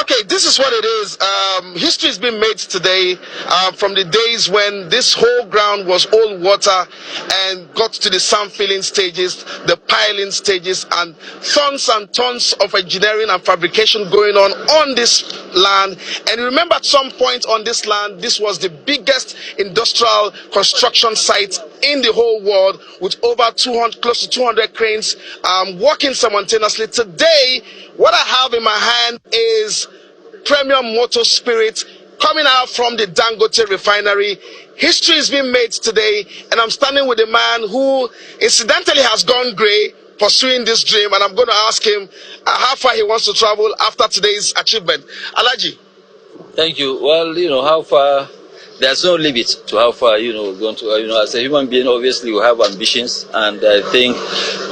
Okay, this is what it is. History has been made today from the days when this whole ground was all water and got to the sand filling stages, the piling stages, and tons of engineering and fabrication going on this land. And remember, at some point on this land, this was the biggest industrial construction site in the whole world, with over 200, close to 200 cranes working simultaneously. Today, what I have in my hand is premium motor spirit coming out from the Dangote refinery. History is being made today, and I'm standing with a man who incidentally has gone grey pursuing this dream, and I'm going to ask him how far he wants to travel after today's achievement. Alaji. Thank you. Well, how far, there's no limit to how far, we're going to, as a human being, obviously we have ambitions, and I think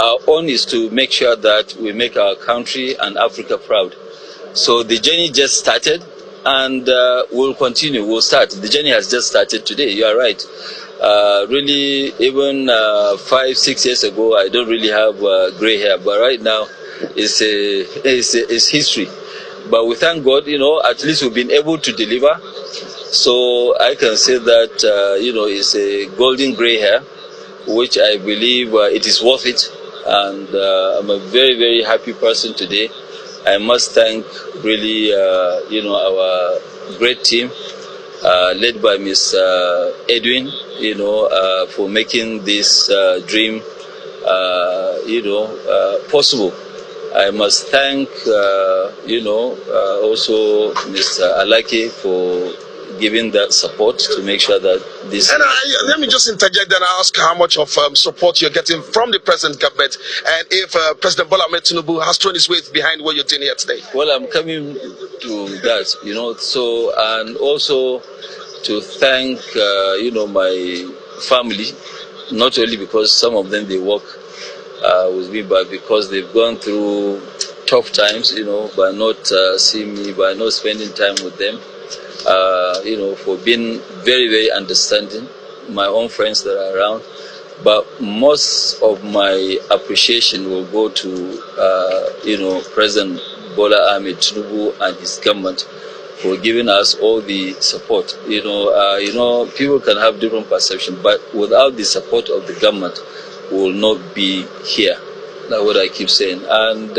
our own is to make sure that we make our country and Africa proud. So the journey just started, and we'll continue, we'll start. The journey has just started today, you are right. Really, even 5-6 years ago, I don't really have gray hair, but right now, it's history. But we thank God, at least we've been able to deliver. So I can say that, it's a golden gray hair, which I believe it is worth it. And I'm a very, very happy person today. I must thank really, our great team, led by Ms. Edwin, for making this dream, possible. I must thank, also Mr. Alake for giving that support to make sure that this... And let me just interject and ask how much of support you're getting from the present government, and if President Bola Ahmed Tinubu has thrown his weight behind what you're doing here today. Well, I'm coming to that, so, and also to thank, my family, not only because some of them, they work with me, but because they've gone through tough times, by not seeing me, by not spending time with them, for being very, very understanding, my own friends that are around. But most of my appreciation will go to, President Bola Ahmed Tinubu and his government for giving us all the support. People can have different perceptions, but without the support of the government, we will not be here. That's what I keep saying. And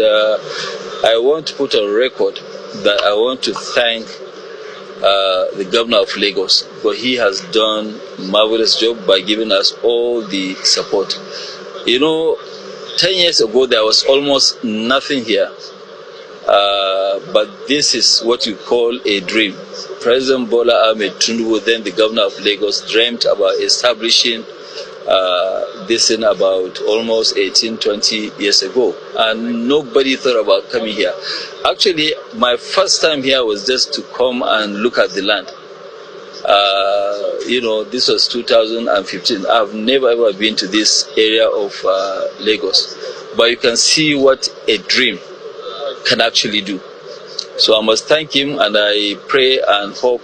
I want to put on record that I want to thank the governor of Lagos, because he has done a marvelous job by giving us all the support. 10 years ago, there was almost nothing here. But this is what you call a dream. President Bola Ahmed Tinubu, then the governor of Lagos, dreamt about establishing this in about almost 18-20 years ago, and nobody thought about coming here. Actually, my first time here was just to come and look at the land. This was 2015. I've never ever been to this area of Lagos, but you can see what a dream can actually do. So I must thank him, and I pray and hope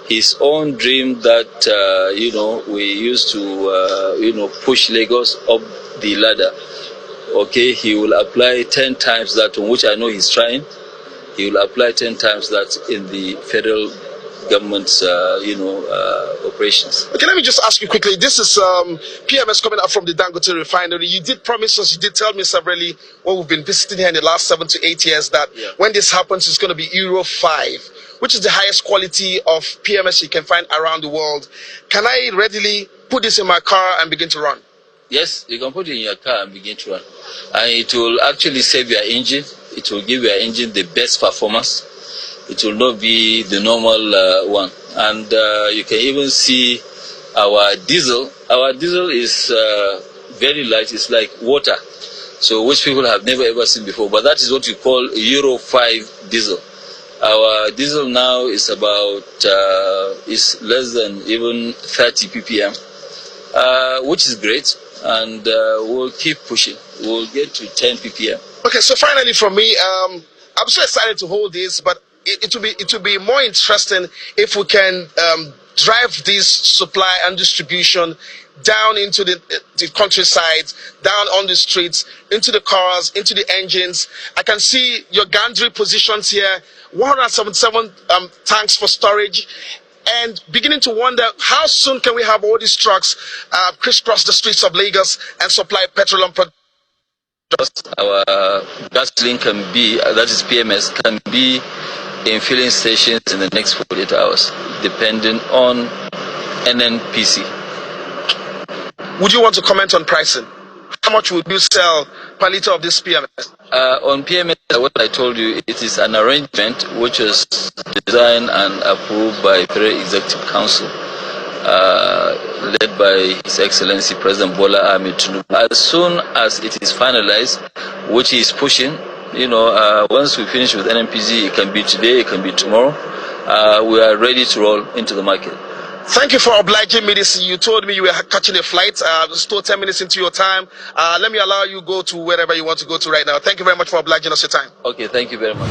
his own dream that, we used to, push Lagos up the ladder. Okay, he will apply 10 times that, on which I know he's trying. He will apply 10 times that in the federal government's, operations. Okay, let me just ask you quickly. This is PMS coming out from the Dangote refinery. You did promise us, you did tell me severally when we've been visiting here in the last 7 to 8 years that when this happens, it's going to be Euro 5, which is the highest quality of PMS you can find around the world. Can I readily put this in my car and begin to run? Yes, you can put it in your car and begin to run. And it will actually save your engine. It will give your engine the best performance. It will not be the normal one. And you can even see our diesel. Our diesel is very light. It's like water, so which people have never ever seen before. But that is what we call Euro 5 diesel. Our diesel now is about is less than even 30 ppm, which is great, and we'll keep pushing. We'll get to 10 ppm. Okay, so finally from me, I'm so excited to hold this, but it will be more interesting if we can drive this supply and distribution down into the countryside, down on the streets, into the cars, into the engines. I can see your gantry positions here 177 tanks for storage, and beginning to wonder how soon can we have all these trucks crisscross the streets of Lagos and supply petroleum products. Our gasoline can be, that is PMS, can be in filling stations in the next 48 hours, depending on NNPC. Would you want to comment on pricing? How much would you sell per liter of this PMS? On PMS, what I told you, it is an arrangement which was designed and approved by Federal Executive Council, led by His Excellency President Bola Ahmed Tinubu. As soon as it is finalized, which he is pushing, once we finish with NNPC, it can be today, it can be tomorrow, we are ready to roll into the market. Thank you for obliging me. You told me you were catching a flight. Still 10 minutes into your time. Let me allow you go to wherever you want to go to right now. Thank you very much for obliging us your time. Okay, thank you very much.